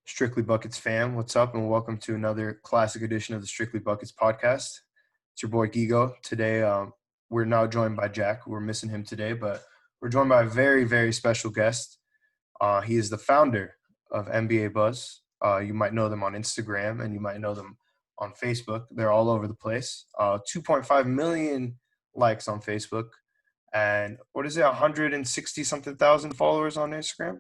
Strictly Buckets fam, what's up, and welcome to another classic edition of the Strictly Buckets podcast. It's your boy Gigo. Today, we're now joined by Jack. We're missing him today, but we're joined by a very, very special guest. He is the founder of NBA Buzz. You might know them on Instagram, and you might know them on Facebook. They're all over the place. 2.5 million likes on Facebook, and 160 something thousand followers on Instagram.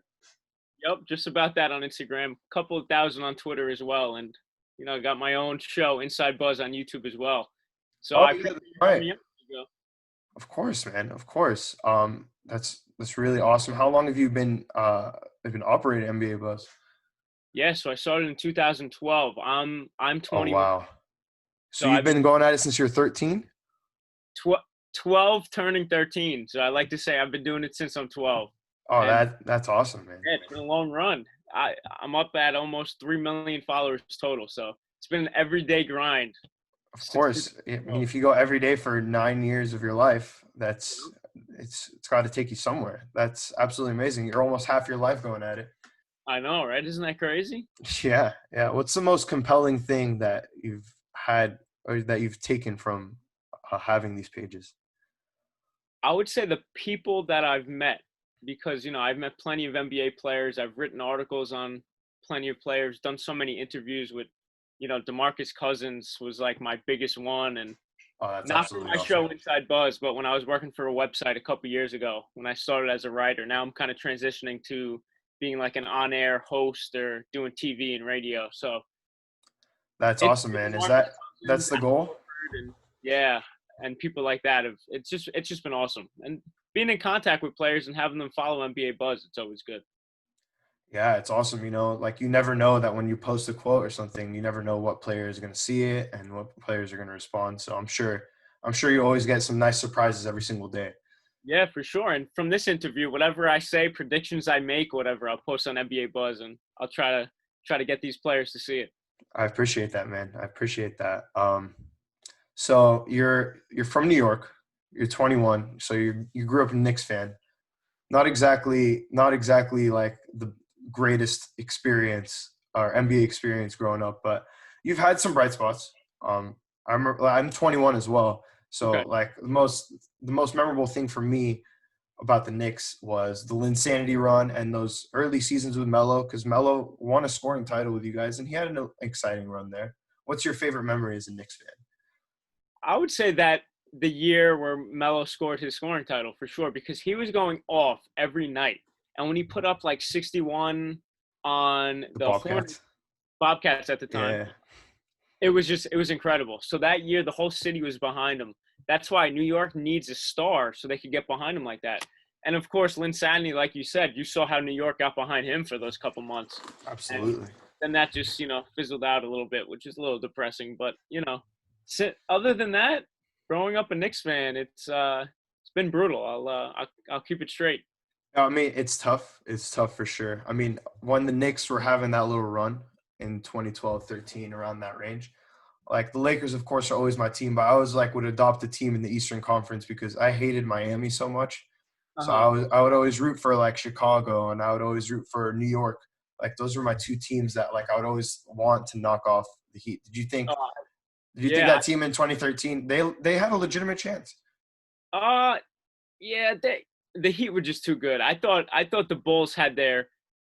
Yep, just about that on Instagram. Couple of thousand on Twitter as well, and I got my own show, Inside Buzz, on YouTube as well. So Oh, I yeah, appreciate right. you having me. Of course, man. Of course. That's really awesome. How long have you been operating NBA Buzz? Yeah, so I started in 2012. I'm Oh 21, wow. So so you've I've been been going at it since you're 13? 12 turning 13. So I like to say I've been doing it since I'm 12. Oh, And that's awesome, man. yeah, it's been a long run. I'm up at almost 3 million followers total. So it's been an everyday grind Of since course. I mean, 2012. if you go every day for 9 years of your life, it's got to take you somewhere. That's absolutely amazing. You're almost half your life going at it. I know, right? Isn't that crazy? Yeah, yeah. What's the most compelling thing that you've had or that you've taken from having these pages? I would say the people that I've met, because I've met plenty of NBA players. I've written articles on plenty of players, done so many interviews with, DeMarcus Cousins was like my biggest one, and Oh, that's not for absolutely my awesome. show Inside Buzz, but when I was working for a website a couple years ago, when I started as a writer. Now I'm kind of transitioning to being like an on-air host or doing TV and radio. So That's awesome, man. DeMarcus That's Cousins, the Al goal? Horford, and yeah, and people like that have it's just been awesome. And being in contact with players and having them follow NBA Buzz, it's always good. Yeah, it's awesome. Like you never know that when you post a quote or something, you never know what player is going to see it and what players are going to respond. So I'm sure you always get some nice surprises every single day. Yeah, for sure. And from this interview, whatever I say, predictions I make, whatever, I'll post on NBA Buzz, and I'll try to get these players to see it. I appreciate that, man. I appreciate that. So you're from New York. You're 21. So you grew up a Knicks fan. Not exactly like the greatest experience or NBA experience growing up, but you've had some bright spots. I'm 21 as well, so Okay. like the most memorable thing for me about the Knicks was the Linsanity run and those early seasons with Melo, because Melo won a scoring title with you guys, and he had an exciting run there. What's your favorite memory as a Knicks fan? I would say that the year where Melo scored his scoring title for sure, because he was going off every night. And when he put up like 61 on The the Hornets, Bobcats. Bobcats at the time, Yeah. it was incredible. So that year, the whole city was behind him. That's why New York needs a star so they could get behind him like that. And of course, Lynn Sandy, like you said, you saw how New York got behind him for those couple months. And Absolutely. then that just, fizzled out a little bit, which is a little depressing. But, other than that, growing up a Knicks fan, it's been brutal. I'll keep it straight. I mean, it's tough. It's tough for sure. I mean, when the Knicks were having that little run in 2012, 13, around that range, like the Lakers, of course, are always my team, but I was like would adopt a team in the Eastern Conference because I hated Miami so much. So Uh-huh. I would always root for like Chicago, and I would always root for New York. Like those were my two teams that like I would always want to knock off the Heat. Uh, Did you think yeah. that team in 2013 they had a legitimate chance? Uh, yeah. The Heat were just too good. I thought the Bulls had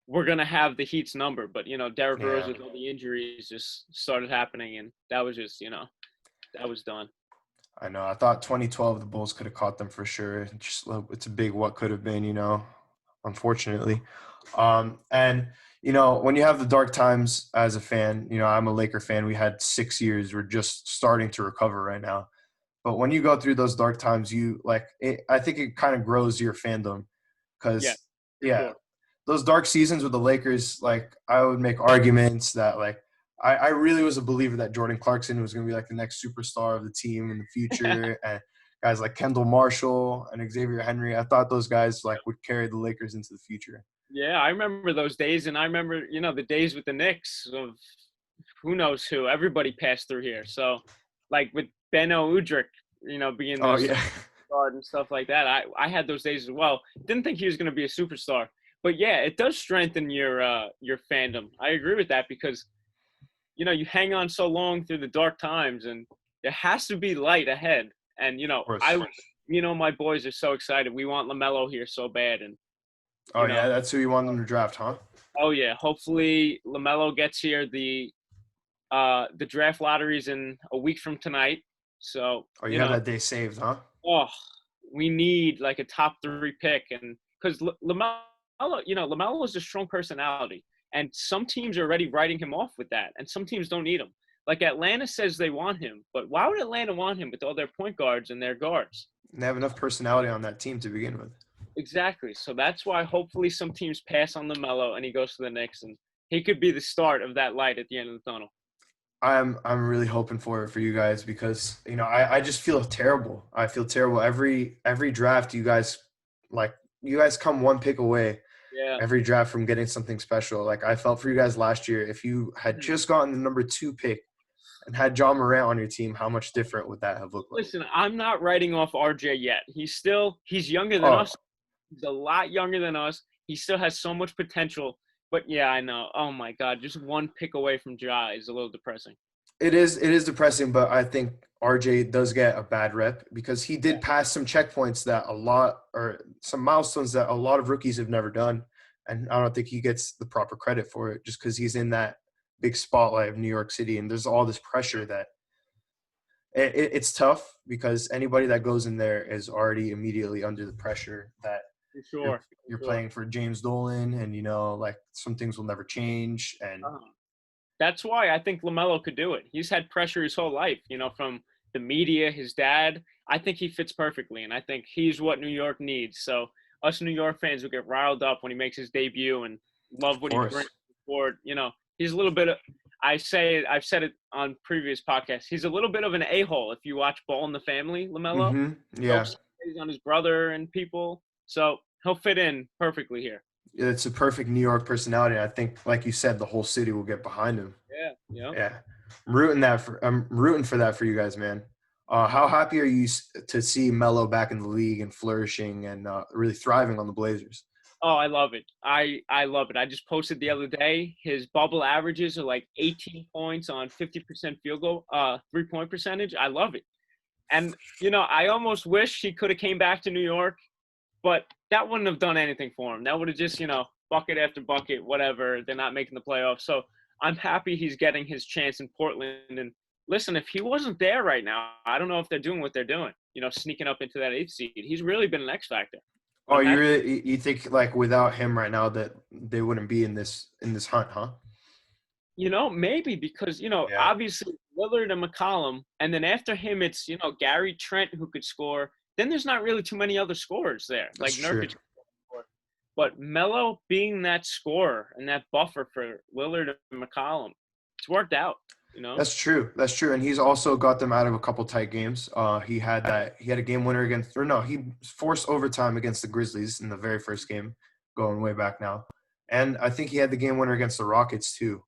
we're gonna have the Heat's number, but Derrick Rose Yeah. with all the injuries just started happening, and that was just that was done. I know. I thought 2012 the Bulls could have caught them for sure. It's a big what could have been, unfortunately. And when you have the dark times as a fan, I'm a Laker fan. We had 6 years. We're just starting to recover right now. But when you go through those dark times, I think it kind of grows your fandom Yeah, because, for yeah, sure. those dark seasons with the Lakers, like I would make arguments that like I really was a believer that Jordan Clarkson was going to be like the next superstar of the team in the future, and guys like Kendall Marshall and Xavier Henry. I thought those guys like would carry the Lakers into the future. Yeah, I remember those days, and I remember the days with the Knicks of who knows who. Everybody passed through here. So, like with Beno Udrih, being Oh the yeah, guard and stuff like that. I had those days as well. Didn't think he was going to be a superstar, But yeah, it does strengthen your fandom. I agree with that because you hang on so long through the dark times, and there has to be light ahead. And Of course. my boys are so excited. We want LaMelo here so bad, and Oh you know, yeah, that's who you want them to draft, huh? oh yeah, hopefully LaMelo gets here. The draft lottery's in a week from tonight, so Oh, you have that day saved, huh? oh, we need like a top 3 pick, and because LaMelo is a strong personality, and some teams are already writing him off with that, and some teams don't need him. Like Atlanta says they want him, but why would Atlanta want him with all their point guards and their guards? They have enough personality on that team to begin with. Exactly. So that's why hopefully some teams pass on LaMelo and he goes to the Knicks, and he could be the start of that light at the end of the tunnel. I'm really hoping for it for you guys because I just feel terrible. I feel terrible every draft. You guys come one pick away Yeah. every draft from getting something special. Like I felt for you guys last year. If you had just gotten the number 2 pick and had John Morant on your team, how much different would that have looked like? Listen, I'm not writing off RJ yet. He's younger than Oh, us. He's a lot younger than us. He still has so much potential. But yeah, I know. Oh my God, just one pick away from Ja is a little depressing. it is depressing, but I think RJ does get a bad rep because he Yeah, did pass some checkpoints that some milestones that a lot of rookies have never done. And I don't think he gets the proper credit for it just because he's in that big spotlight of New York City. And there's all this pressure that it's tough because anybody that goes in there is already immediately under the pressure that for you're sure. you're For sure. playing for James Dolan and like some things will never change. And Uh-huh. That's why I think LaMelo could do it. He's had pressure his whole life, from the media, his dad. I think he fits perfectly, and I think he's what New York needs. So us New York fans will get riled up when he makes his debut and of love what he brings course. forward. He's a little bit of, I've said it on previous podcasts. He's a little bit of an a-hole if you watch Ball in the Family, LaMelo. Yeah. He's on his brother and people, so he'll fit in perfectly here. It's a perfect New York personality. I think, like you said, the whole city will get behind him. Yeah, yeah. Yeah, I'm rooting for that for you guys, man. How happy are you to see Melo back in the league and flourishing and really thriving on the Blazers? Oh, I love it. I love it. I just posted the other day. His bubble averages are like 18 points on 50% field goal, 3-point percentage. I love it. And I almost wish he could have came back to New York, but that wouldn't have done anything for him. That would have just, bucket after bucket, whatever. They're not making the playoffs. So I'm happy he's getting his chance in Portland. And listen, if he wasn't there right now, I don't know if they're doing what they're doing, sneaking up into that 8th seed. He's really been an X factor. Oh, I'm happy. you think like without him right now that they wouldn't be in this hunt, huh? Maybe because, Yeah, obviously Lillard and McCollum, and then after him, it's, Gary Trent who could score. Then there's not really too many other scorers there, like that's true. Nurkic. But Melo being that scorer and that buffer for Lillard and McCollum, it's worked out. That's true. That's true. And he's also got them out of a couple tight games. He had a game winner against, or no, he forced overtime against the Grizzlies in the very first game, going way back now. And I think he had the game winner against the Rockets too.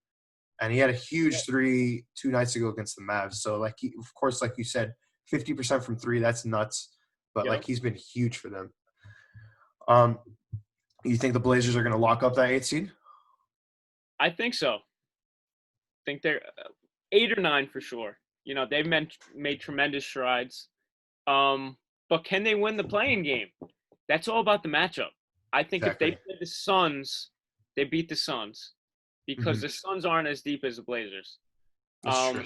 And he had a huge three 2 nights ago against the Mavs. So of course, like you said, 50% from three, that's nuts. But Yep. he's been huge for them. You think the Blazers are going to lock up that 8th seed? I think so. I think they're 8 or 9 for sure. They've made tremendous strides. But can they win the playing game? That's all about the matchup. I think if they Exactly. play the Suns, they beat the Suns because Hmm. the Suns aren't as deep as the Blazers. That's true.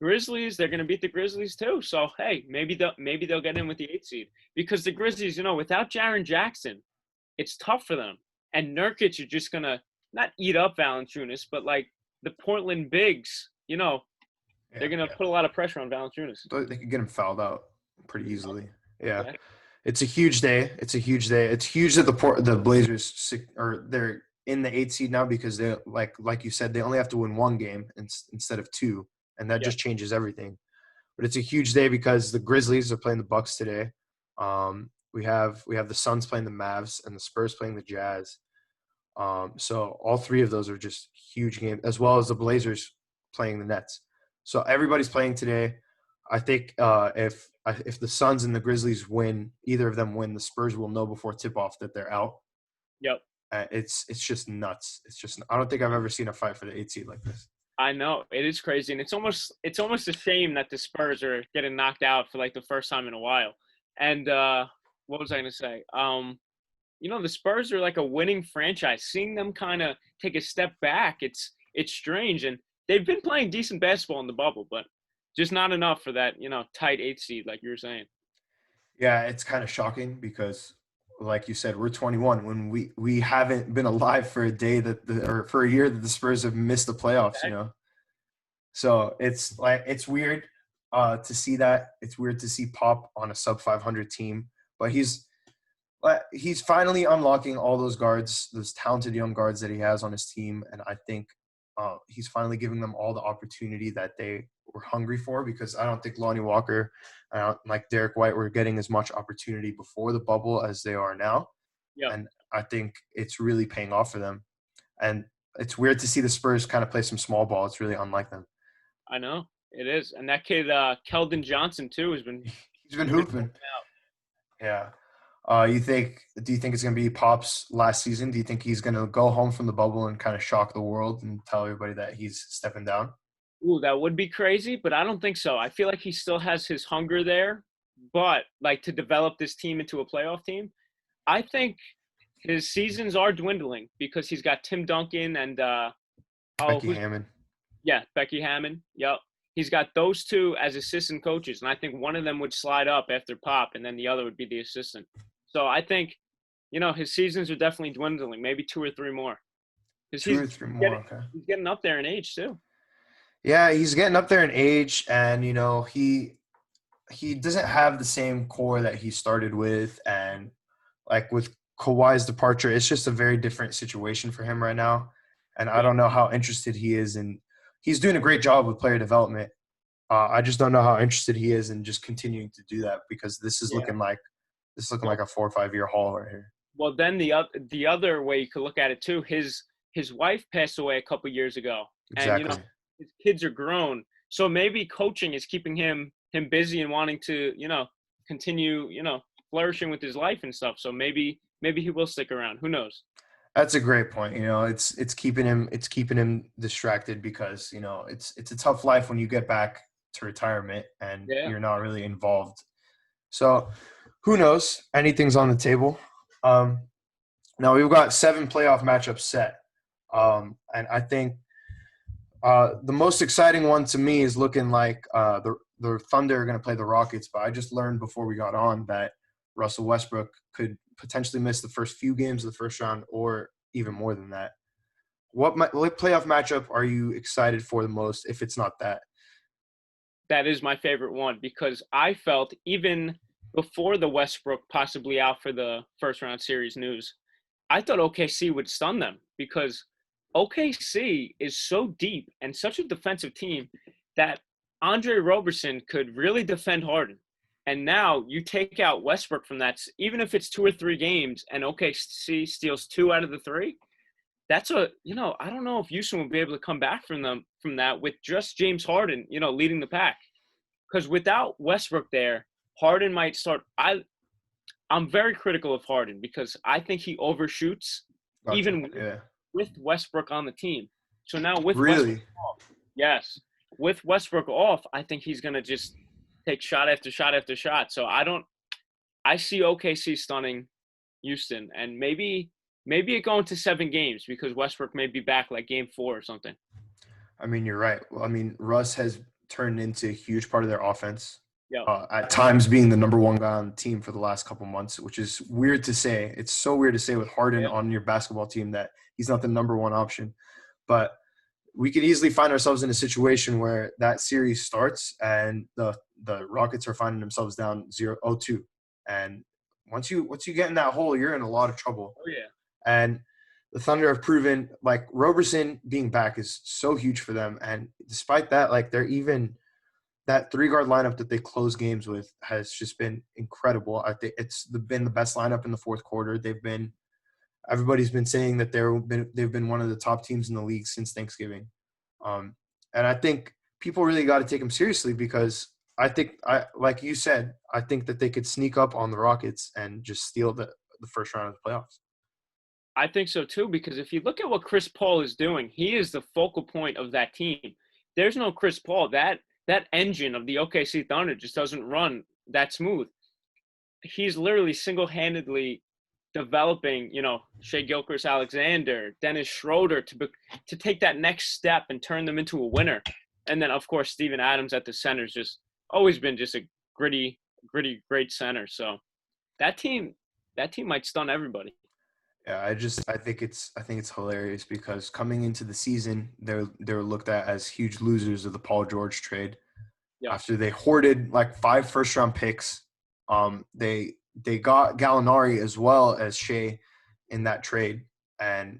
Grizzlies, they're going to beat the Grizzlies too. So hey, maybe they'll get in with the 8th seed because the Grizzlies, without Jaren Jackson, it's tough for them. And Nurkic are just going to not eat up Valanciunas, but like the Portland bigs, they're Yeah. going to put a lot of pressure on Valanciunas. They could get him fouled out pretty easily. Yeah. Yeah. It's a huge day. It's a huge day. It's huge that the Blazers they're in the 8th seed now because they like you said they only have to win one game instead of two, and that Yeah. just changes everything. But it's a huge day because the Grizzlies are playing the Bucks today. We have the Suns playing the Mavs and the Spurs playing the Jazz. So all three of those are just huge games, as well as the Blazers playing the Nets. So everybody's playing today. I think if the Suns and the Grizzlies win, either of them win, the Spurs will know before tip off that they're out. Yep. It's just nuts. I don't think I've ever seen a fight for the 8 seed like this. I know it is crazy, and it's almost a shame that the Spurs are getting knocked out for like the first time in a while. And what was I gonna say? The Spurs are like a winning franchise. Seeing them kind of take a step back, it's strange, and they've been playing decent basketball in the bubble, but just not enough for that tight 8 seed, like you were saying. Yeah, it's kind of shocking because, like you said, we're 21 when we haven't been alive for a day or for a year that the Spurs have missed the playoffs. So it's like it's weird to see that. It's weird to see Pop on a sub 500 team, but he's finally unlocking all those guards, those talented young guards that he has on his team, and I think he's finally giving them all the opportunity that they were hungry for. Because I don't think Lonnie Walker, like Derek White, were getting as much opportunity before the bubble as they are now, Yeah, and I think it's really paying off for them. And it's weird to see the Spurs kind of play some small ball. It's really unlike them. I know it is, and that kid Keldon Johnson too has been He's been he's been hooping. Yeah. Do you think it's going to be Pop's last season? Do you think he's going to go home from the bubble and kind of shock the world and tell everybody that he's stepping down? Ooh, that would be crazy, but I don't think so. I feel like he still has his hunger there, but like to develop this team into a playoff team. I think his seasons are dwindling because he's got Tim Duncan and Becky who's Hammond. yeah, Becky Hammond. Yep. He's got those two as assistant coaches, and I think one of them would slide up after Pop, and then the other would be the assistant. So I think, his seasons are definitely dwindling, maybe 2 or 3 more, because Two or three more. Okay. he's getting up there in age too. Yeah, he's getting up there in age, and he doesn't have the same core that he started with, and like with Kawhi's departure, it's just a very different situation for him right now. And I Yeah, don't know how interested he is in. He's doing a great job with player development. I just don't know how interested he is in just continuing to do that, because this is yeah. looking Well, like a 4 or 5 year haul right here. then the other way you could look at it too, his wife passed away a couple years ago, and Exactly. his kids are grown, so maybe coaching is keeping him busy and wanting to continue flourishing with his life and stuff. So maybe he will stick around. Who knows? That's a great point. It's keeping him distracted, because it's a tough life when you get back to retirement and Yeah. you're not really involved. So who knows? Anything's on the table. Now we've got 7 playoff matchups set, and I think the most exciting one to me is looking like the Thunder are going to play the Rockets. But I just learned before we got on that Russell Westbrook could potentially miss the first few games of the first round, or even more than that. What playoff matchup are you excited for the most, if it's not that? That is my favorite one because I felt even before the Westbrook possibly out for the first round series news, I thought OKC would stun them because OKC is so deep and such a defensive team that Andre Roberson could really defend Harden. And now you take out Westbrook from that, even if it's 2 or 3 games and OKC steals 2 out of the 3, I don't know if Houston will be able to come back from that with just James Harden, leading the pack. Because without Westbrook there, Harden might start. I'm very critical of Harden because I think he overshoots Gotcha. even Yeah. with Westbrook on the team. So now with Westbrook Really? off, yes, with Westbrook off, I think he's gonna just take shot after shot after shot. So I see OKC stunning Houston and maybe it going to 7 games because Westbrook may be back like game 4 or something. I mean, you're right. Well, I mean, Russ has turned into a huge part of their offense. Yeah. At times being the number one guy on the team for the last couple months, which is weird to say. It's so weird to say with Harden on your basketball team that he's not the number one option. But we could easily find ourselves in a situation where that series starts and the Rockets are finding themselves down 0-2. And once you get in that hole, you're in a lot of trouble. Oh yeah. And the Thunder have proven, like, Roberson being back is so huge for them. And despite that, like, they're even – that 3-guard lineup that they close games with has just been incredible. I think it's been the best lineup in the fourth quarter. Everybody's been saying that they've been one of the top teams in the league since Thanksgiving. And I think people really got to take them seriously because like you said, I think that they could sneak up on the Rockets and just steal the first round of the playoffs. I think so too, because if you look at what Chris Paul is doing, he is the focal point of that team. There's no Chris Paul. That engine of the OKC Thunder just doesn't run that smooth. He's literally single-handedly developing, Shea Gilchrist-Alexander, Dennis Schroeder to take that next step and turn them into a winner. And then, of course, Steven Adams at the center has just always been just a gritty, great center. So that team might stun everybody. Yeah, I think it's hilarious because coming into the season, they're looked at as huge losers of the Paul George trade. Yeah. After they hoarded like 5 first-round picks, they got Gallinari as well as Shea in that trade, and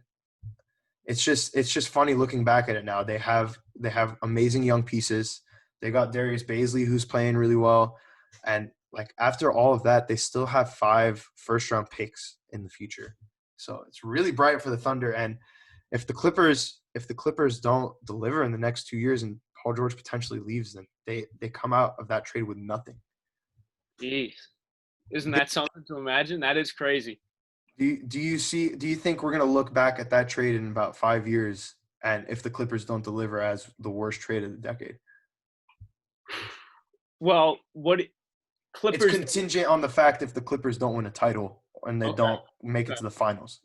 it's just funny looking back at it now. They have amazing young pieces. They got Darius Baisley, who's playing really well, and like after all of that, they still have 5 first-round picks in the future. So it's really bright for the Thunder. And if the Clippers don't deliver in the next 2 years and Paul George potentially leaves them, they come out of that trade with nothing. Jeez. Isn't that something to imagine? That is crazy. Do you think we're gonna look back at that trade in about 5 years, and if the Clippers don't deliver, as the worst trade of the decade? Well, It's Clippers? contingent on the fact if the Clippers don't win a title and they Okay. don't make it to the finals.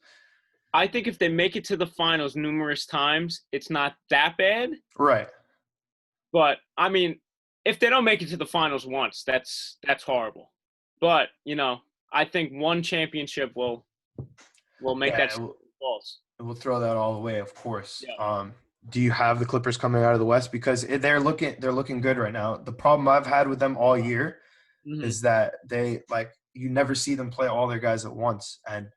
I think if they make it to the finals numerous times, it's not that bad. Right. But I mean, if they don't make it to the finals once, that's horrible. But I think one championship will make Yeah, that false. we'll throw that all away, of course. Yeah. Do you have the Clippers coming out of the West? Because they're looking good right now. The problem I've had with them all year Mm-hmm. is that you never see them play all their guys at once, and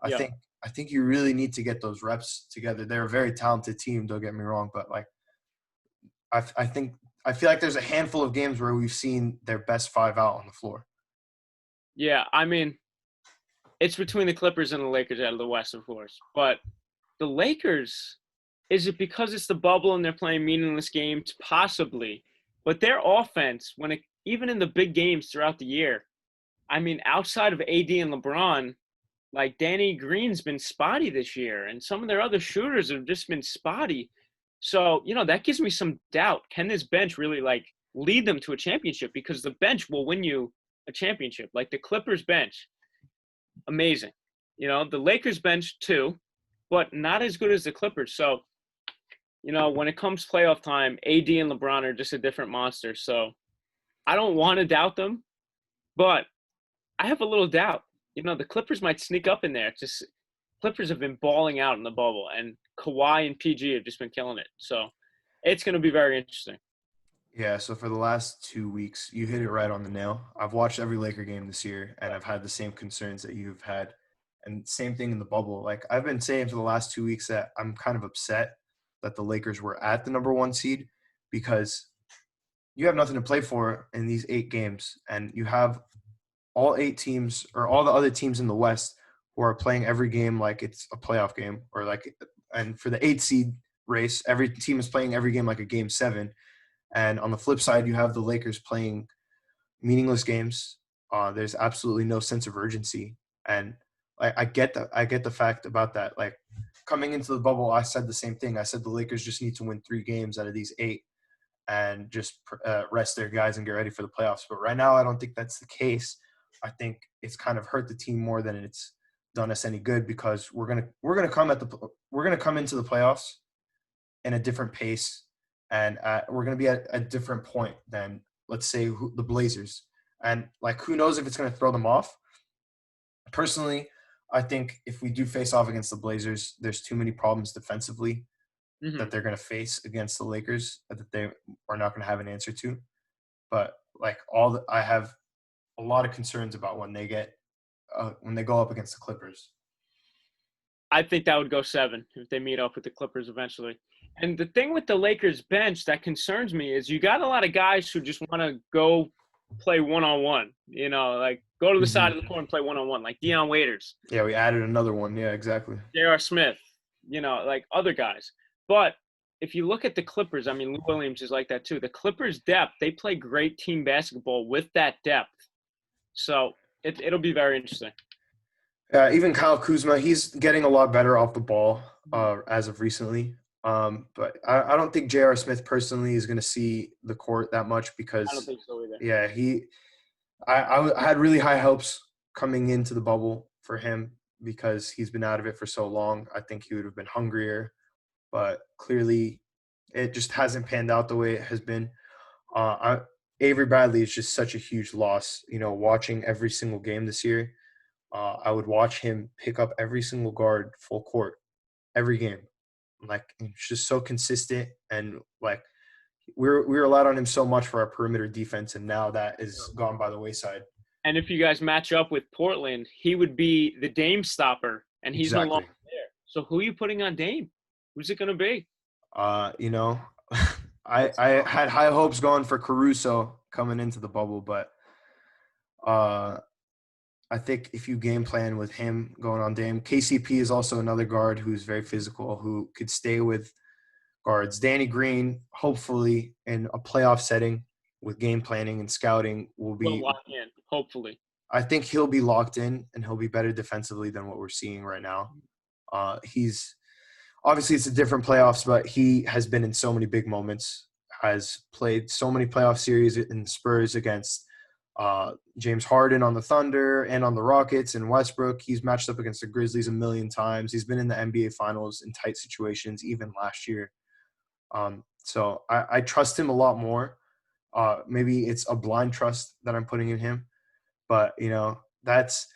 I Yeah. think you really need to get those reps together. They're a very talented team, don't get me wrong, but like I feel like there's a handful of games where we've seen their best 5 out on the floor. Yeah, I mean, it's between the Clippers and the Lakers out of the West, of course. But the Lakers, is it because it's the bubble and they're playing meaningless games? Possibly. But their offense, even in the big games throughout the year, I mean, outside of AD and LeBron, like Danny Green's been spotty this year, and some of their other shooters have just been spotty. So, that gives me some doubt. Can this bench really lead them to a championship? Because the bench will win you a championship. Like the Clippers bench, amazing. The Lakers bench too, but not as good as the Clippers. So, when it comes playoff time, AD and LeBron are just a different monster. So I don't want to doubt them, but I have a little doubt. The Clippers might sneak up in there. Just Clippers have been balling out in the bubble, and Kawhi and PG have just been killing it. So it's going to be very interesting. Yeah, so for the last 2 weeks, you hit it right on the nail. I've watched every Laker game this year, and I've had the same concerns that you've had. And same thing in the bubble. Like I've been saying for the last 2 weeks that I'm kind of upset that the Lakers were at the number 1 seed, because you have nothing to play for in these 8 games. And you have all 8 teams, or all the other teams in the West, who are playing every game like it's a playoff game, and for the 8 seed race, every team is playing every game like a game 7. And on the flip side, you have the Lakers playing meaningless games. There's absolutely no sense of urgency, and I get the fact about that. Like coming into the bubble, I said the same thing. I said the Lakers just need to win 3 games out of these 8, and just rest their guys and get ready for the playoffs. But right now, I don't think that's the case. I think it's kind of hurt the team more than it's done us any good, because we're gonna come into the playoffs in a different pace, and we're going to be at a different point than, let's say, the Blazers. And like, who knows if it's going to throw them off? Personally, I think if we do face off against the Blazers, there's too many problems defensively that they're going to face against the Lakers that they are not going to have an answer to. But like I have a lot of concerns about when they go up against the Clippers. I think that would go 7 if they meet up with the Clippers eventually. And the thing with the Lakers bench that concerns me is you got a lot of guys who just want to go play one-on-one, like go to the side of the court and play one-on-one, like Deion Waiters. Yeah, we added another one. Yeah, exactly. J.R. Smith, like other guys. But if you look at the Clippers, I mean, Lou Williams is like that too. The Clippers' depth, they play great team basketball with that depth. So it'll be very interesting. Even Kyle Kuzma, he's getting a lot better off the ball as of recently. But I don't think J.R. Smith personally is going to see the court that much I don't because, think so either. yeah, I had really high hopes coming into the bubble for him because he's been out of it for so long. I think he would have been hungrier, but clearly it just hasn't panned out the way it has been. Avery Bradley is just such a huge loss. Watching every single game this year, I would watch him pick up every single guard full court every game. Like it's just so consistent, and like we were relied on him so much for our perimeter defense, and now that is gone by the wayside. And if you guys match up with Portland, he would be the Dame stopper, and he's no longer Exactly. there. So who are you putting on Dame? Who's it going to be? Uh, you know, I had high hopes going for Caruso coming into the bubble, but uh, I think if you game plan with him going on Dame, KCP is also another guard who's very physical, who could stay with guards. Danny Green, hopefully in a playoff setting with game planning and scouting, will Will be. lock in, hopefully. I think he'll be locked in and he'll be better defensively than what we're seeing right now. He's obviously it's a different playoffs, but he has been in so many big moments. Has played so many playoff series in Spurs against James Harden on the Thunder and on the Rockets and Westbrook. He's matched up against the Grizzlies a million times. He's been in the NBA Finals in tight situations, even last year. So I trust him a lot more. Maybe it's a blind trust that I'm putting in him, but that's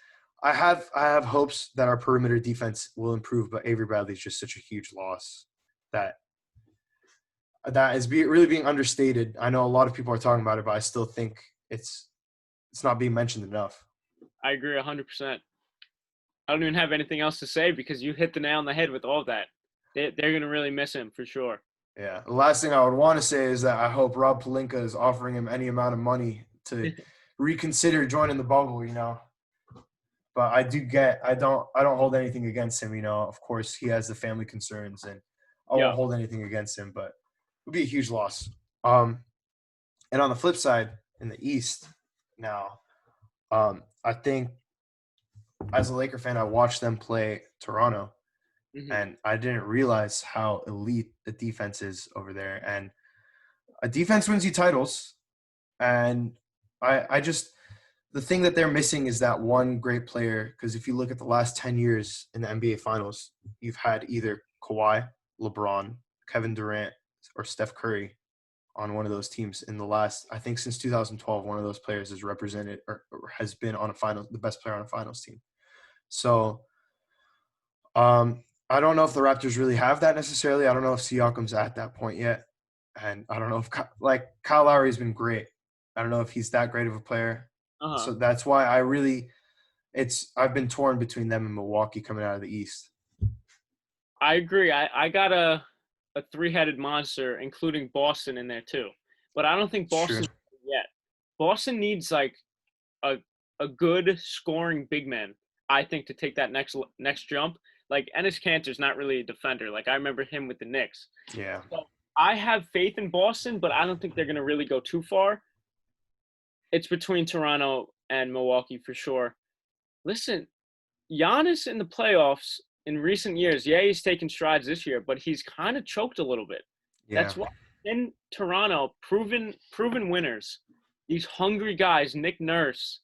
I have hopes that our perimeter defense will improve. But Avery Bradley is just such a huge loss that is really being understated. I know a lot of people are talking about it, but I still think it's not being mentioned enough. I agree 100%. I don't even have anything else to say because you hit the nail on the head with all that. They're going to really miss him for sure. Yeah. The last thing I would want to say is that I hope Rob Pelinka is offering him any amount of money to reconsider joining the bubble, But I don't hold anything against him, Of course, he has the family concerns, and I Yeah. won't hold anything against him, but it would be a huge loss. And on the flip side, in the East now, I think as a Laker fan, I watched them play Toronto, and I didn't realize how elite the defense is over there. And a defense wins you titles, and I just the thing that they're missing is that one great player. Because if you look at the last 10 years in the NBA Finals, you've had either Kawhi, LeBron, Kevin Durant, or Steph Curry on one of those teams. In the last, I think since 2012, one of those players has represented or has been on the best player on a finals team. So I don't know if the Raptors really have that necessarily. I don't know if Siakam's at that point yet. And I don't know if Kyle Lowry's been great. I don't know if he's that great of a player. So that's why I've been torn between them and Milwaukee coming out of the East. I agree. I got a three-headed monster, including Boston in there too. But I don't think Boston yet. Boston needs like a good scoring big man, I think, to take that next jump. Like Enes Kanter's not really a defender. Like I remember him with the Knicks. Yeah. So I have faith in Boston, but I don't think they're going to really go too far. It's between Toronto and Milwaukee for sure. Listen, Giannis in the playoffs in recent years, yeah, he's taken strides this year, but he's kind of choked a little bit. Yeah. That's why in Toronto, proven winners, these hungry guys, Nick Nurse,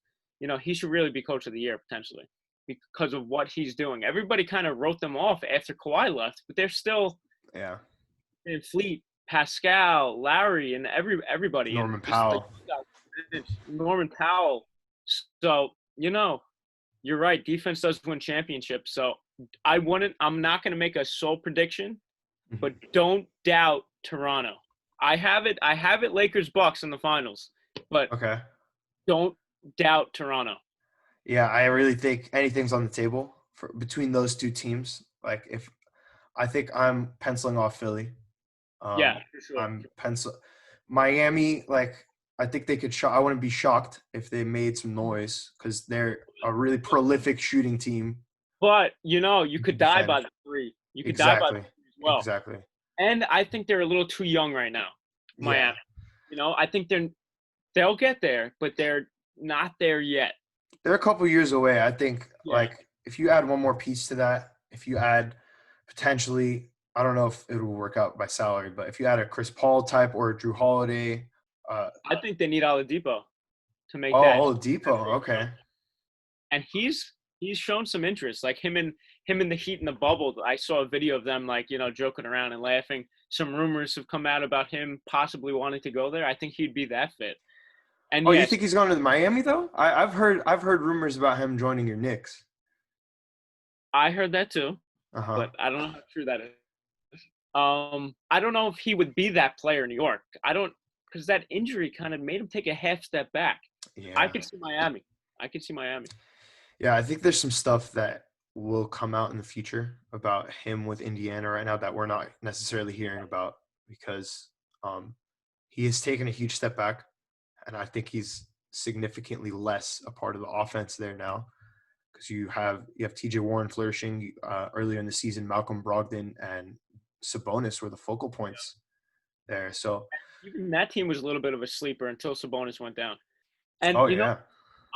he should really be coach of the year potentially because of what he's doing. Everybody kind of wrote them off after Kawhi left, but they're still in Fleet, Pascal, Lowry, and everybody. Norman Powell. Norman Powell. So, you're right. Defense does win championships. So I'm not going to make a sole prediction, but don't doubt Toronto. I have it Lakers Bucks in the finals, but don't doubt Toronto. Yeah, I really think anything's on the table between those two teams. Like I think I'm penciling off Philly. Yeah, for sure. I'm Miami, I think they could I wouldn't be shocked if they made some noise because they're a really prolific shooting team. But, you could die by the three. You could die by the three as well. Exactly. And I think they're a little too young right now, Miami. Yeah. I think they'll get there, but they're not there yet. They're a couple years away. I think, if you add one more piece to that, if you add potentially, I don't know if it will work out by salary, but if you add a Chris Paul type or a Drew Holiday, uh, I think they need Oladipo to make oh, that Oladipo, big jump. okay, And he's shown some interest. Like him and the Heat in the bubble. I saw a video of them like joking around and laughing. Some rumors have come out about him possibly wanting to go there. I think he'd be that fit. And oh, you yes, think he's going to Miami though? I've heard rumors about him joining your Knicks. I heard that too, Uh huh. but I don't know how true that is. I don't know if he would be that player in New York. I don't because that injury kind of made him take a half step back. I Yeah. could see Miami. I could see Miami. Yeah, I think there's some stuff that will come out in the future about him with Indiana right now that we're not necessarily hearing about because he has taken a huge step back, and I think he's significantly less a part of the offense there now because you have T.J. Warren flourishing. Earlier in the season, Malcolm Brogdon and Sabonis were the focal points there. So, Even that team was a little bit of a sleeper until Sabonis went down. And oh yeah,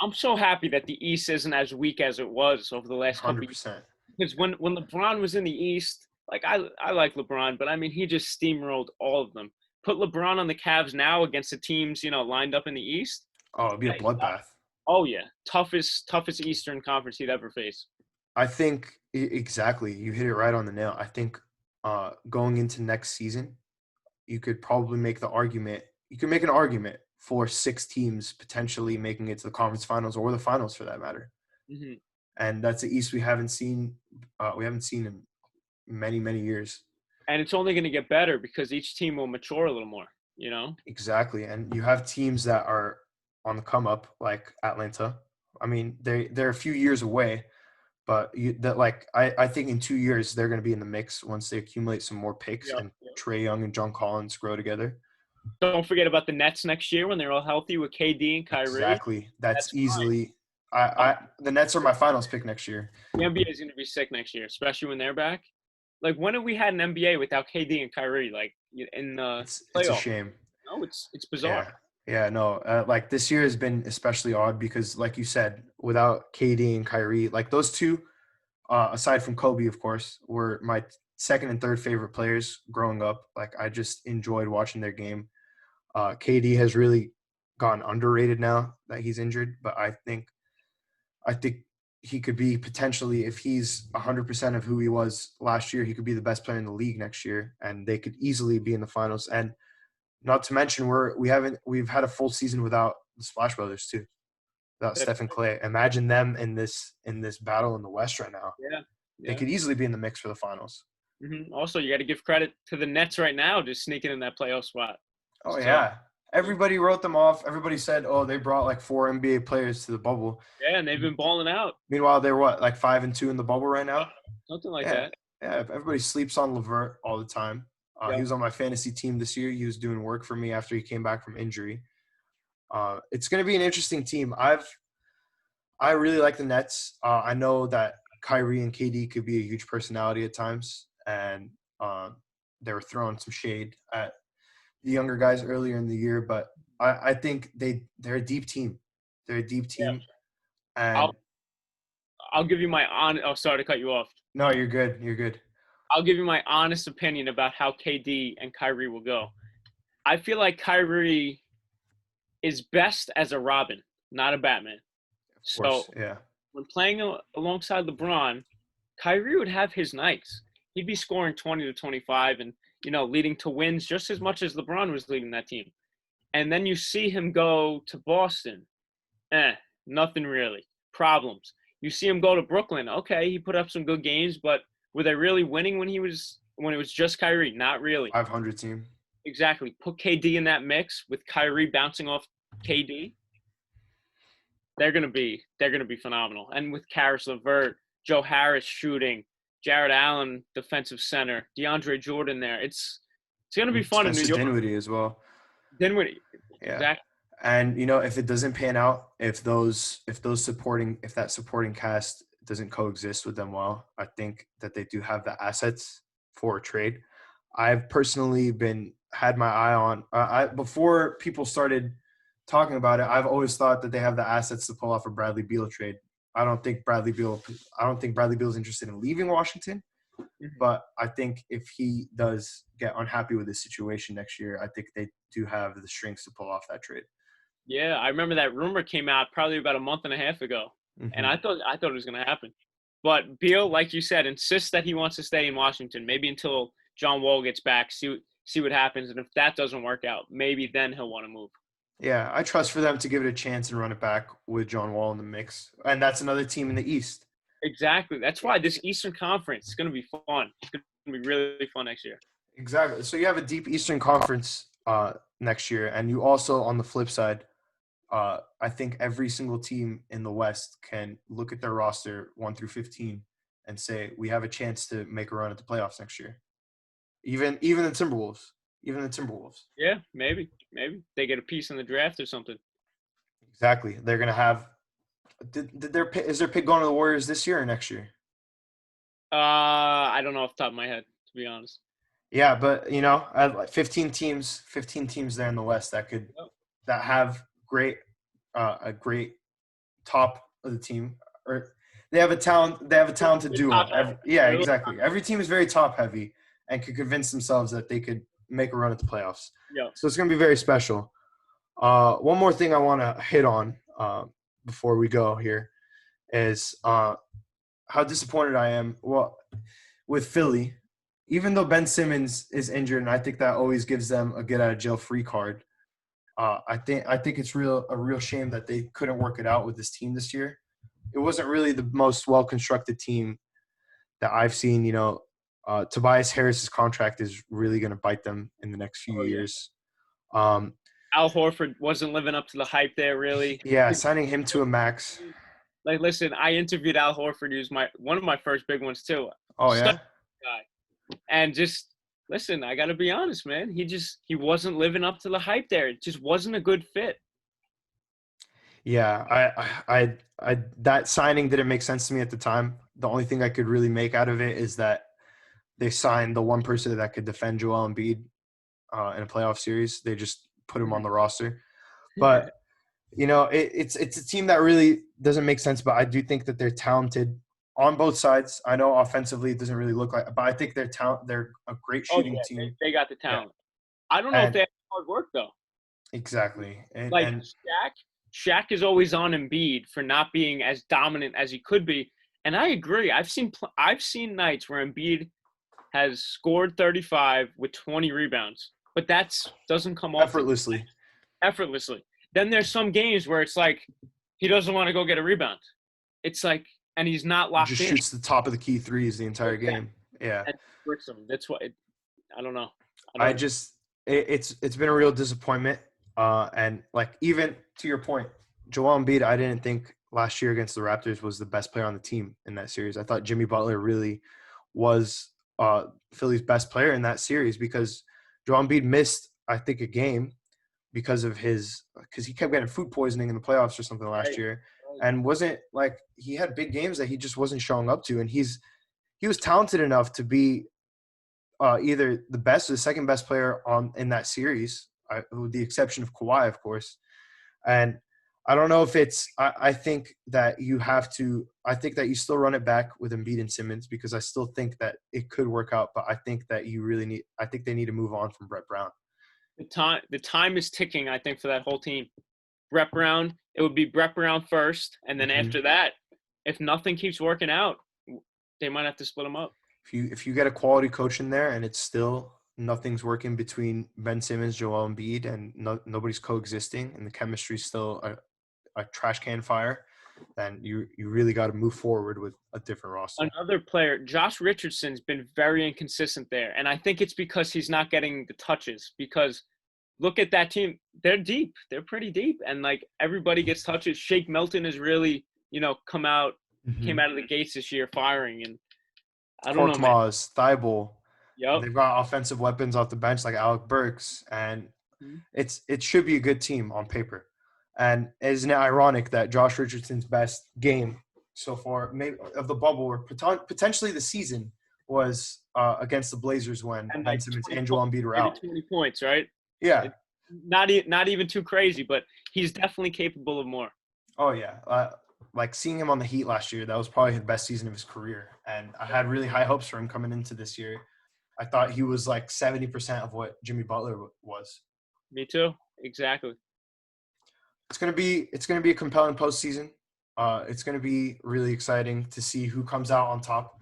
I'm so happy that the East isn't as weak as it was over the last couple of years. 100%. Because when LeBron was in the East, like I like LeBron, but I mean he just steamrolled all of them. Put LeBron on the Cavs now against the teams lined up in the East. Oh, it'd be a bloodbath. Oh yeah, toughest Eastern Conference he'd ever face. I think exactly. You hit it right on the nail. I think going into next season, you could probably make the argument. You could make an argument for 6 teams potentially making it to the conference finals or the finals for that matter. Hmm. And that's the East we haven't seen. We haven't seen in many years. And it's only going to get better because each team will mature a little more. You know. Exactly. And you have teams that are on the come up, like Atlanta. I mean, they're a few years away, but I think in 2 years they're going to be in the mix once they accumulate some more picks Yep. and Trae Young and John Collins grow together. Don't forget about the Nets next year when they're all healthy with KD and Kyrie. Exactly. That's That's easily. fine. The Nets are my finals pick next year. The NBA is going to be sick next year, especially when they're back. Like when have we had an NBA without KD and Kyrie? Like in the It's a playoff? shame. No, it's bizarre. Yeah. Yeah, no. Like this year has been especially odd because, like you said, without KD and Kyrie, like those two, aside from Kobe, of course, were my second and third favorite players growing up. Like I just enjoyed watching their game. KD has really gotten underrated now that he's injured, but I think he could be potentially, if he's 100% of who he was last year, he could be the best player in the league next year, and they could easily be in the finals. And not to mention, we've had a full season without the Splash Brothers too, without That's Steph and Clay. Imagine them in this battle in the West right now. yeah, They yeah. could easily be in the mix for the finals. Also, you got to give credit to the Nets right now, just sneaking in that playoff spot. Oh So yeah, everybody wrote them off. Everybody said, "Oh, they brought like 4 NBA players to the bubble." yeah, and they've been balling out, Meanwhile, they're what, like 5-2 in the bubble right now? something like Yeah, that. yeah. Everybody sleeps on Levert all the time. He Yep. was on my fantasy team this year. He was doing work for me after he came back from injury. It's going to be an interesting team. I really like the Nets. I know that Kyrie and KD could be a huge personality at times, and they were throwing some shade at the younger guys earlier in the year. But I think they're a deep team. They're a deep Yeah. team, and I'll I'll give you my Oh, sorry to cut you off. no, you're good. You're good. I'll give you my honest opinion about how KD and Kyrie will go. I feel like Kyrie is best as a Robin, not a Batman. Of So course, yeah. when playing alongside LeBron, Kyrie would have his nights. He'd be scoring 20 to 25 and leading to wins just as much as LeBron was leading that team. And then you see him go to Boston. Nothing really. Problems. You see him go to Brooklyn. Okay, he put up some good games, but were they really winning when it was just Kyrie? Not really. 500 team. Exactly. Put KD in that mix with Kyrie bouncing off KD. They're gonna be phenomenal. And with Karis LeVert, Joe Harris shooting, Jared Allen defensive center, DeAndre Jordan there. It's gonna be fun in New Spencer York. Dinwiddie as well. Dinwiddie, Yeah. exactly. And if it doesn't pan out, if that supporting cast doesn't coexist with them well, I think that they do have the assets for a trade. I've personally had my eye on I before people started talking about it. I've always thought that they have the assets to pull off a Bradley Beal trade. I don't think Bradley Beal is interested in leaving Washington. Mhm. But I think if he does get unhappy with his situation next year, I think they do have the strengths to pull off that trade. Yeah, I remember that rumor came out probably about a month and a half ago, and Mm-hmm. I thought it was going to happen. But Beal, like you said, insists that he wants to stay in Washington, maybe until John Wall gets back, see what happens, and if that doesn't work out, maybe then he'll want to move. Yeah, I trust for them to give it a chance and run it back with John Wall in the mix. And that's another team in the East. Exactly. That's why this Eastern Conference is going to be fun. It's going to be really fun next year. Exactly. So you have a deep Eastern Conference next year. And you also, on the flip side, I think every single team in the West can look at their roster 1 through 15 and say, we have a chance to make a run at the playoffs next year. Even the Timberwolves. Even the Timberwolves. Yeah, maybe they get a piece in the draft or something. Exactly. They're going to have is their pick going to the Warriors this year or next year? I don't know off the top of my head, to be honest. Yeah, but 15 teams there in the West that have a great top of the team, or they have a talented duo. Top heavy. Yeah, They're a little exactly. Every team is very top heavy and could convince themselves that they could make a run at the playoffs. Yeah. So it's going to be very special. One more thing I want to hit on before we go here is how disappointed I am. Well, with Philly, even though Ben Simmons is injured, and I think that always gives them a get out of jail free card. I think it's a real shame that they couldn't work it out with this team this year. It wasn't really the most well constructed team that I've seen. Tobias Harris's contract is really going to bite them in the next few Oh, yeah. years. Um, Al Horford wasn't living up to the hype there, really. yeah, signing him to a max. Like, listen, I interviewed Al Horford. He was one of my first big ones too. Oh Stud yeah. guy. And just listen, I got to be honest, man. He wasn't living up to the hype there. It just wasn't a good fit. Yeah, I that signing didn't make sense to me at the time. The only thing I could really make out of it is that they signed the one person that could defend Joel Embiid in a playoff series. They just put him on the roster. But it's a team that really doesn't make sense. But I do think that they're talented on both sides. I know offensively it doesn't really look like, but I think they're a great Oh shooting yeah, team. they got the Yeah, talent. I don't know if and they have hard work though. exactly, and Like and Shaq is always on Embiid for not being as dominant as he could be, and I agree. I've seen nights where Embiid has scored 35 with 20 rebounds, but doesn't come often. effortlessly Effortlessly. Then there's some games where it's like he doesn't want to go get a rebound. It's like, and he's not locked just in. shoots the top of the key threes the entire game. Yeah. And bricks him. That's what I don't know. I just it's been a real disappointment. And like even to your point, Joel Embiid, I didn't think last year against the Raptors was the best player on the team in that series. I thought Jimmy Butler really was Philly's best player in that series because Joel Embiid missed, I think, a game because he kept getting food poisoning in the playoffs or something last year, and wasn't like he had big games that he just wasn't showing up to, and he was talented enough to be either the best or the second best player in that series, with the exception of Kawhi, of course. And I don't know if it's I think that you have to – I think that you still run it back with Embiid and Simmons because I still think that it could work out, but I think that you really need – I think they need to move on from Brett Brown. The time is ticking, I think, for that whole team. Brett Brown, it would be Brett Brown first, and then after that, if nothing keeps working out, they might have to split them up. If you get a quality coach in there and it's still nothing's working between Ben Simmons, Joel Embiid, and nobody's coexisting, and the chemistry's still a trash can fire, then you really got to move forward with a different roster. Another player, Josh Richardson's been very inconsistent there, and I think it's because he's not getting the touches. Because look at that team; they're deep, they're pretty deep, and like everybody gets touches. Shake Milton has really, came out of the gates this year firing, and I don't know, man. Korkmaz, Thibault. Yep. They've got offensive weapons off the bench like Alec Burks, and it should be a good team on paper. And isn't it ironic that Josh Richardson's best game so far, maybe of the bubble or potentially the season, was against the Blazers when Ben Simmons and Joel Embiid were out. 20 points, right? Yeah. Not even too crazy, but he's definitely capable of more. Oh, yeah. like seeing him on the Heat last year, that was probably the best season of his career. And I had really high hopes for him coming into this year. I thought he was like 70% of what Jimmy Butler was. Me too. Exactly. It's gonna be a compelling postseason. It's gonna be really exciting to see who comes out on top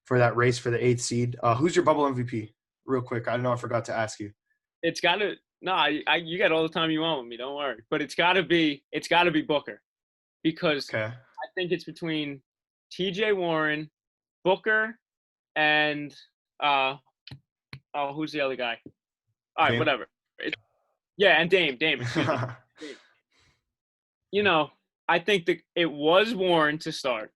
for that race for the 8th seed. Who's your bubble MVP? Real quick, I know I forgot to ask you. It's got to no. You got all the time you want with me. Don't worry. But it's got to be Booker, because Okay. I think it's between T.J. Warren, Booker, and who's the other guy? All right, Dame? whatever. Yeah, and Dame. Excuse me. Dame. You know, I think that it was Warren to start.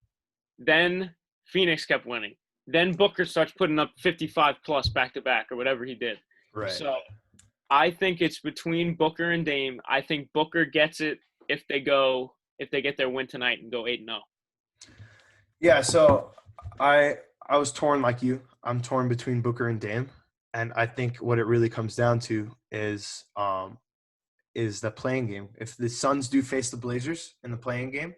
Then Phoenix kept winning. Then Booker starts putting up 55 plus back to back or whatever he did. Right. So I think it's between Booker and Dame. I think Booker gets it if they get their win tonight and go 8-0. Yeah, so I was torn like you. I'm torn between Booker and Dame, and I think what it really comes down to is the playing game. If the Suns do face the Blazers in the playing game,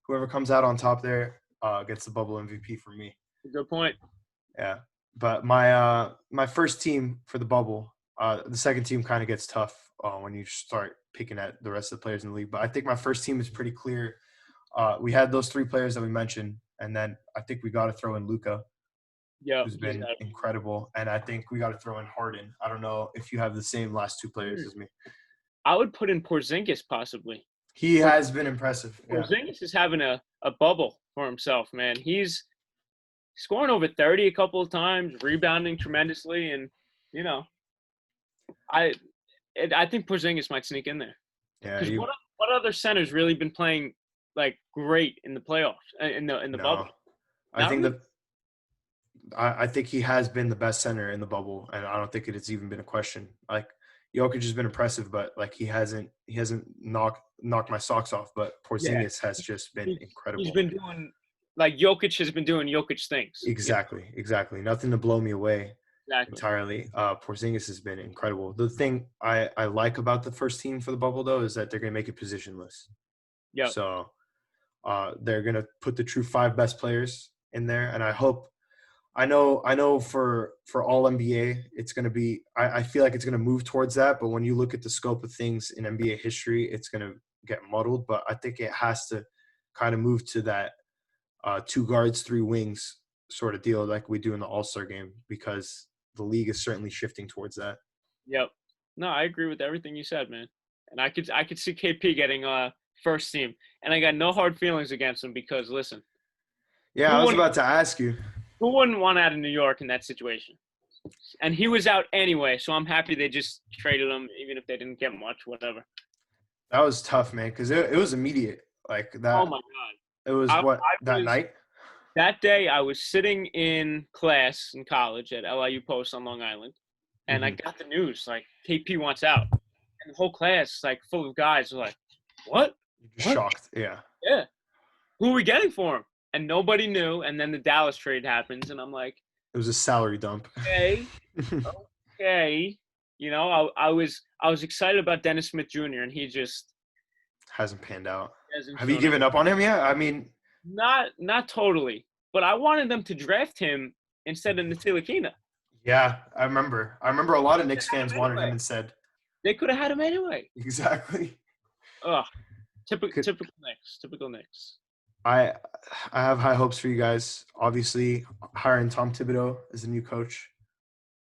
whoever comes out on top there gets the bubble MVP for me. Good point. Yeah, but my first team for the bubble, the second team kind of gets tough when you start picking at the rest of the players in the league. But I think my first team is pretty clear. We had those 3 players that we mentioned, and then I think we got to throw in Luka, Yeah, who's been incredible, and I think we got to throw in Harden. I don't know if you have the same last 2 players as me. I would put in Porzingis possibly. He has been impressive. Yeah. Porzingis is having a bubble for himself, man. He's scoring over 30 a couple of times, rebounding tremendously, and I think Porzingis might sneak in there. Yeah. Because what other center's really been playing like great in the playoffs in the bubble? I think he has been the best center in the bubble, and I don't think it's even been a question. Like Jokic has been impressive, but like he hasn't knocked my socks off. But Porzingis has just been incredible. He's been doing like Jokic has been doing Jokic things. Exactly. Nothing to blow me away entirely. Porzingis has been incredible. The thing I like about the first team for the bubble though is that they're gonna make it positionless. Yeah. So they're gonna put the true 5 best players in there, and I know for all NBA, it's going to be – I feel like it's going to move towards that. But when you look at the scope of things in NBA history, it's going to get muddled. But I think it has to kind of move to that 2 guards, 3 wings sort of deal like we do in the All-Star game, because the league is certainly shifting towards that. Yep. No, I agree with everything you said, man. And I could see KP getting first team. And I got no hard feelings against him because, listen. Yeah, I was about to ask you. Who wouldn't want out of New York in that situation? And he was out anyway, so I'm happy they just traded him, even if they didn't get much, whatever. That was tough, man, because it was immediate. Like that. Oh, my God. It was that night? That day, I was sitting in class in college at LIU Post on Long Island, and I got the news, like, KP wants out. And the whole class, like, full of guys were like, what? Shocked, yeah. Yeah. Who are we getting for him? And nobody knew, and then the Dallas trade happens, and I'm like, it was a salary dump. Okay. I was excited about Dennis Smith Jr., and he just hasn't panned out. Have you given up on him yet? I mean, not totally, but I wanted them to draft him instead of Ntilikina. Yeah, I remember a lot of Knicks fans wanted him instead. They could have had him anyway. Exactly. Ugh. Typical Knicks. I have high hopes for you guys. Obviously, hiring Tom Thibodeau as the new coach.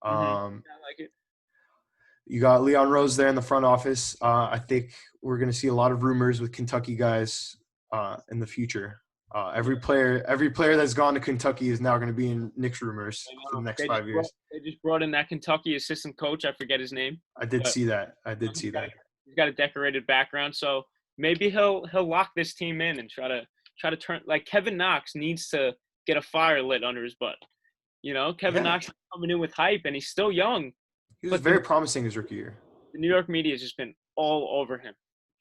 I like it. You got Leon Rose there in the front office. I think we're going to see a lot of rumors with Kentucky guys in the future. Every player that's gone to Kentucky is now going to be in Knicks rumors for the next 5 years. They just brought in that Kentucky assistant coach. I forget his name. I did see that. He's got a decorated background, so maybe he'll lock this team in and try to turn – like Kevin Knox needs to get a fire lit under his butt. Kevin Knox is coming in with hype, and he's still young. He was very promising his rookie year. The New York media has just been all over him.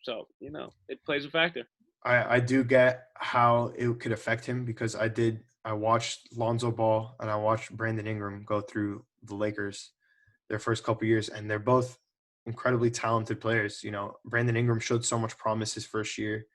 So, it plays a factor. I do get how it could affect him because I watched Lonzo Ball and I watched Brandon Ingram go through the Lakers their first couple years, and they're both incredibly talented players. Brandon Ingram showed so much promise his first year,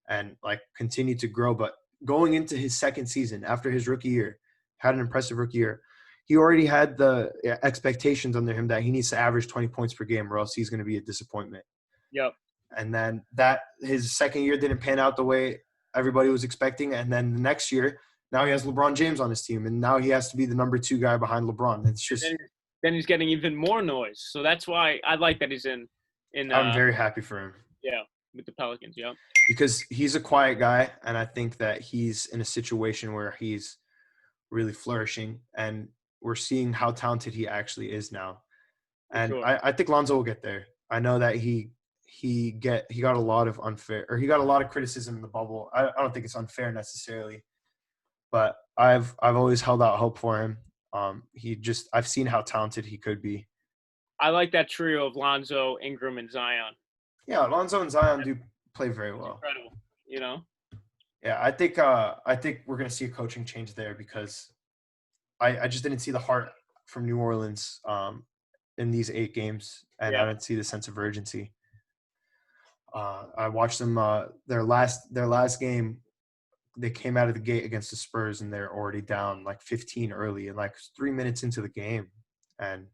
and like continue to grow. But going into his second season after his rookie year, had an impressive rookie year. He already had the expectations under him that he needs to average 20 points per game or else he's going to be a disappointment. Yep. And then that his second year didn't pan out the way everybody was expecting. And then the next year, now he has LeBron James on his team, and now he has to be the number 2 guy behind LeBron. It's just then he's getting even more noise. So that's why I like that he's in I'm very happy for him. Yeah, with the Pelicans, yeah. Because he's a quiet guy, and I think that he's in a situation where he's really flourishing, and we're seeing how talented he actually is now. And Sure. I think Lonzo will get there. I know that he got a lot of criticism in the bubble. I don't think it's unfair necessarily, but I've always held out hope for him. I've seen how talented he could be. I like that trio of Lonzo, Ingram, and Zion. Yeah, Lonzo and Zion do play very well. Incredible, you know. Yeah, I think we're gonna see a coaching change there because I just didn't see the heart from New Orleans in these 8 games, and I didn't see the sense of urgency. I watched them their last game. They came out of the gate against the Spurs, and they're already down like 15 early, and like 3 minutes into the game, and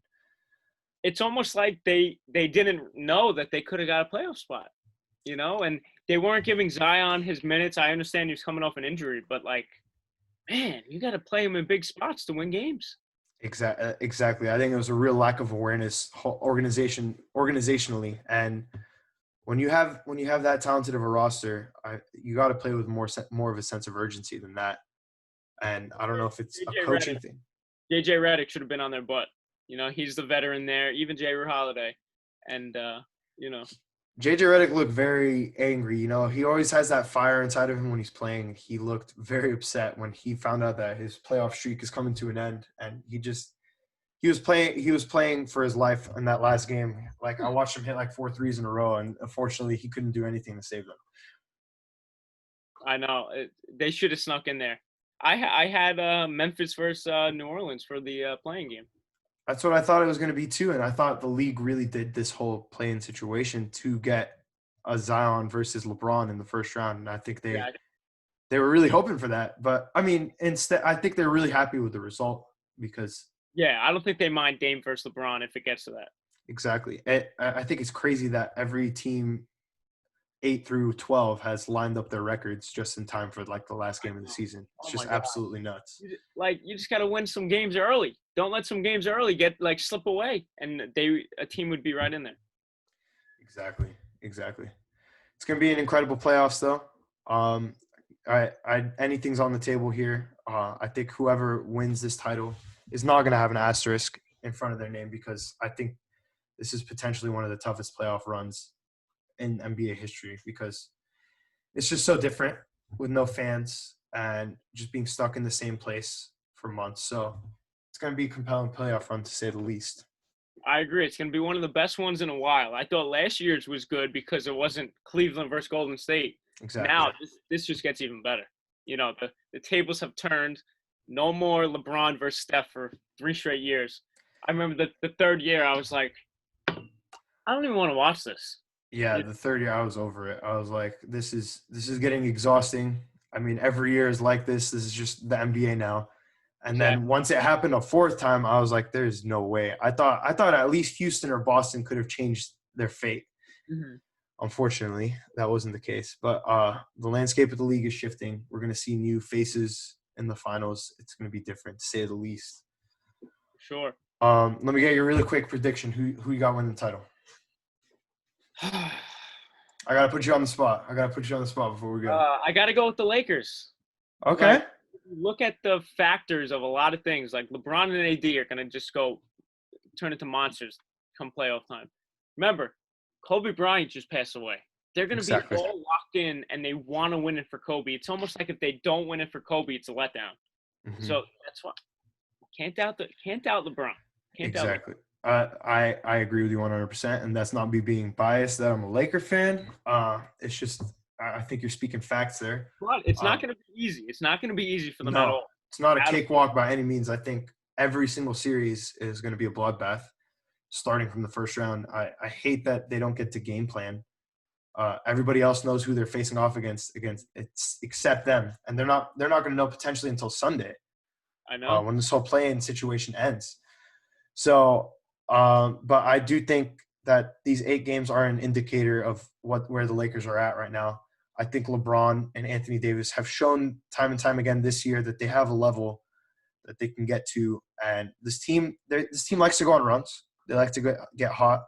it's almost like they didn't know that they could have got a playoff spot, you know, and they weren't giving Zion his minutes. I understand he was coming off an injury, but like, man, you got to play him in big spots to win games. Exactly. I think it was a real lack of awareness organizationally, and when you have that talented of a roster, you got to play with more of a sense of urgency than that. And I don't know if it's a coaching thing. JJ Redick should have been on their butt. You know, he's the veteran there. Even Jay Holiday, and you know, JJ Redick looked very angry. You know, he always has that fire inside of him when he's playing. He looked very upset when he found out that his playoff streak is coming to an end, and he was playing for his life in that last game. Like, I watched him hit like 4 threes in a row, and unfortunately he couldn't do anything to save them. I know. They should have snuck in there. I had Memphis versus New Orleans for the playing game. That's what I thought it was going to be too, and I thought the league really did this whole play-in situation to get a Zion versus LeBron in the first round, and I think they were really hoping for that. But I mean, instead, I think they're really happy with the result because I don't think they mind Dame versus LeBron if it gets to that. Exactly. I think it's crazy that every team 8 through 12 has lined up their records just in time for like the last game of the season. It's just absolutely nuts. You just got to win some games early. Don't let some games early slip away, and a team would be right in there. Exactly. It's going to be an incredible playoffs though. Anything's on the table here. I think whoever wins this title is not going to have an asterisk in front of their name because I think this is potentially one of the toughest playoff runs in NBA history because it's just so different with no fans and just being stuck in the same place for months. So it's going to be a compelling playoff run to say the least. I agree. It's going to be one of the best ones in a while. I thought last year's was good because it wasn't Cleveland versus Golden State. Exactly. Now this just gets even better. You know, the tables have turned. No more LeBron versus Steph for 3 straight years. I remember the third year I was like, I don't even want to watch this. Yeah, the third year I was over it. I was like, this is getting exhausting. I mean, every year is like this. This is just the NBA now. And then once it happened a 4th time, I was like, there's no way. I thought at least Houston or Boston could have changed their fate. Mm-hmm. Unfortunately, that wasn't the case. But the landscape of the league is shifting. We're going to see new faces in the finals. It's going to be different, to say the least. Sure. Let me get your really quick prediction. Who you got winning the title? I got to put you on the spot. Before we go. I got to go with the Lakers. Okay. But look at the factors of a lot of things. Like LeBron and AD are going to just turn into monsters come playoff time. Remember, Kobe Bryant just passed away. They're going to be all locked in, and they want to win it for Kobe. It's almost like if they don't win it for Kobe, it's a letdown. Mm-hmm. So that's why can't doubt LeBron. Exactly. I agree with you 100%, and that's not me being biased that I'm a Laker fan. It's just I think you're speaking facts there. But it's not going to be easy. It's not going to be easy for them at all. It's not a cakewalk by any means. I think every single series is going to be a bloodbath starting from the first round. I hate that they don't get to game plan. Everybody else knows who they're facing off against except them, and they're not going to know potentially until Sunday I know. when this whole play-in situation ends. So, but I do think that these 8 games are an indicator of where the Lakers are at right now. I think LeBron and Anthony Davis have shown time and time again this year that they have a level that they can get to, and this team likes to go on runs. They like to get hot.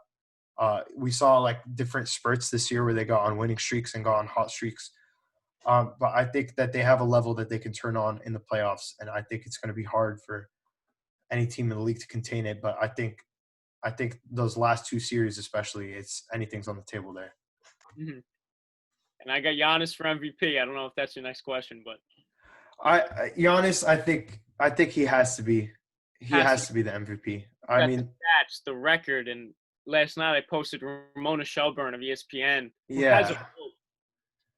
We saw like different spurts this year where they got on winning streaks and got on hot streaks. But I think that they have a level that they can turn on in the playoffs, and I think it's going to be hard for any team in the league to contain it. But I think those last 2 series, especially, anything's on the table there. Mm-hmm. And I got Giannis for MVP. I don't know if that's your next question, but Giannis, I think he has to be. He has to be the MVP. I mean, that's the record. And last night I posted Ramona Shelburne of ESPN, who has a vote.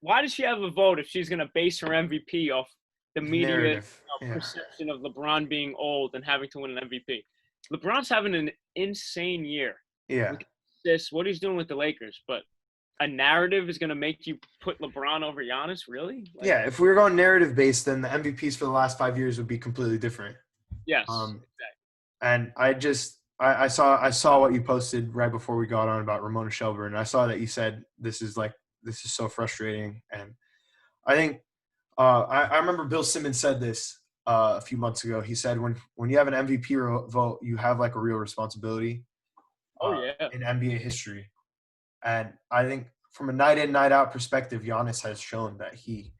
Why does she have a vote if she's going to base her MVP off the media perception of LeBron being old and having to win an MVP? LeBron's having an insane year. Yeah. What he's doing with the Lakers, but a narrative is going to make you put LeBron over Giannis, really? Yeah, if we were going narrative based, then the MVPs for the last 5 years would be completely different. Yes. Exactly. And I saw what you posted right before we got on about Ramona Shelburne, and I saw that you said this is so frustrating. And I think I remember Bill Simmons said this a few months ago. He said when you have an MVP vote, you have like a real responsibility. In NBA history. And I think from a night in, night out perspective, Giannis has shown that he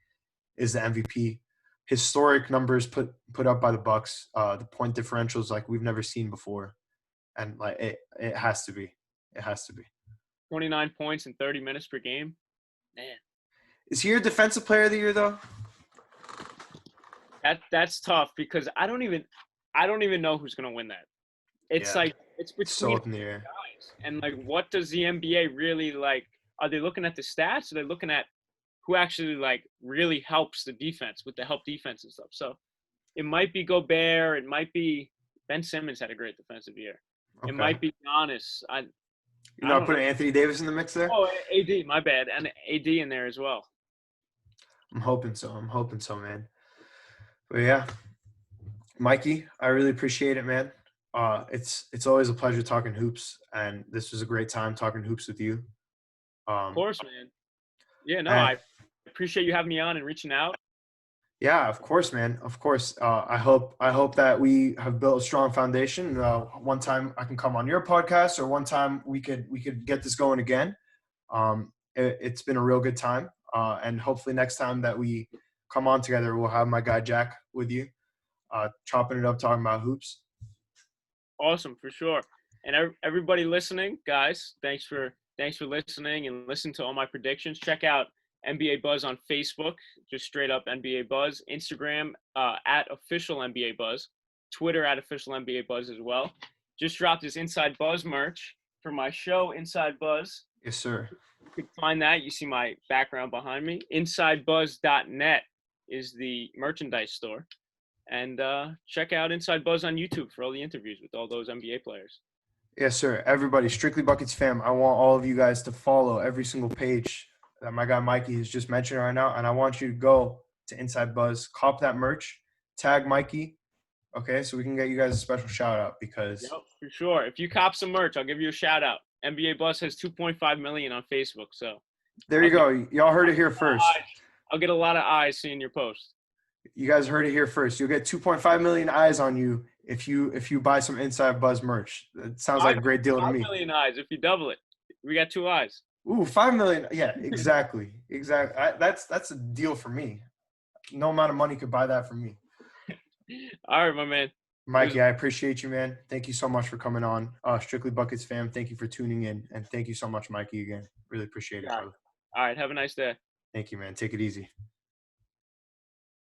is the MVP. Historic numbers put up by the Bucks. The point differentials like we've never seen before, and like it has to be. It has to be. 29 points in 30 minutes per game. Man, is he your defensive player of the year though? That's tough because I don't even know who's gonna win that. It's like it's between so up in the air. Guys. And like, what does the NBA really like? Are they looking at the stats? Or are they looking at who actually like really helps the defense with the help defense and stuff? So it might be Gobert. It might be Ben Simmons had a great defensive year. Okay. It might be Giannis. You're not putting Anthony Davis in the mix there? Oh, AD, my bad, and AD in there as well. I'm hoping so, man. But yeah, Mikey, I really appreciate it, man. It's always a pleasure talking hoops, and this was a great time talking hoops with you. Of course, man. Yeah, no, I appreciate you having me on and reaching out. Yeah, of course, man. Of course. I hope that we have built a strong foundation. One time I can come on your podcast, or one time we could get this going again. It's been a real good time, and hopefully next time that we come on together, we'll have my guy Jack with you, chopping it up, talking about hoops. Awesome, for sure. And everybody listening, guys, thanks for listening and listen to all my predictions. Check out NBA Buzz on Facebook, just straight up NBA Buzz. Instagram at official NBA Buzz. Twitter at official NBA Buzz as well. Just dropped this Inside Buzz merch for my show, Inside Buzz. Yes, sir. You can find that. You see my background behind me. InsideBuzz.net is the merchandise store. And check out Inside Buzz on YouTube for all the interviews with all those NBA players. Yes, sir. Everybody, Strictly Buckets fam, I want all of you guys to follow every single page that my guy Mikey has just mentioned right now. And I want you to go to Inside Buzz, cop that merch, tag Mikey, okay, so we can get you guys a special shout-out because – Yep, for sure. If you cop some merch, I'll give you a shout-out. NBA Buzz has 2.5 million on Facebook, so – There you go. Y'all heard it here first. I'll get a lot of eyes seeing your post. You guys heard it here first. You'll get 2.5 million eyes on you if you buy some Inside Buzz merch. It sounds like a great deal to me. 5 million eyes if you double it. We got 2 eyes. Ooh, 5 million. Yeah, exactly. Exactly. That's a deal for me. No amount of money could buy that for me. All right, my man. Mikey, I appreciate you, man. Thank you so much for coming on. Strictly Buckets fam, thank you for tuning in. And thank you so much, Mikey, again. Really appreciate it, brother. All right, have a nice day. Thank you, man. Take it easy.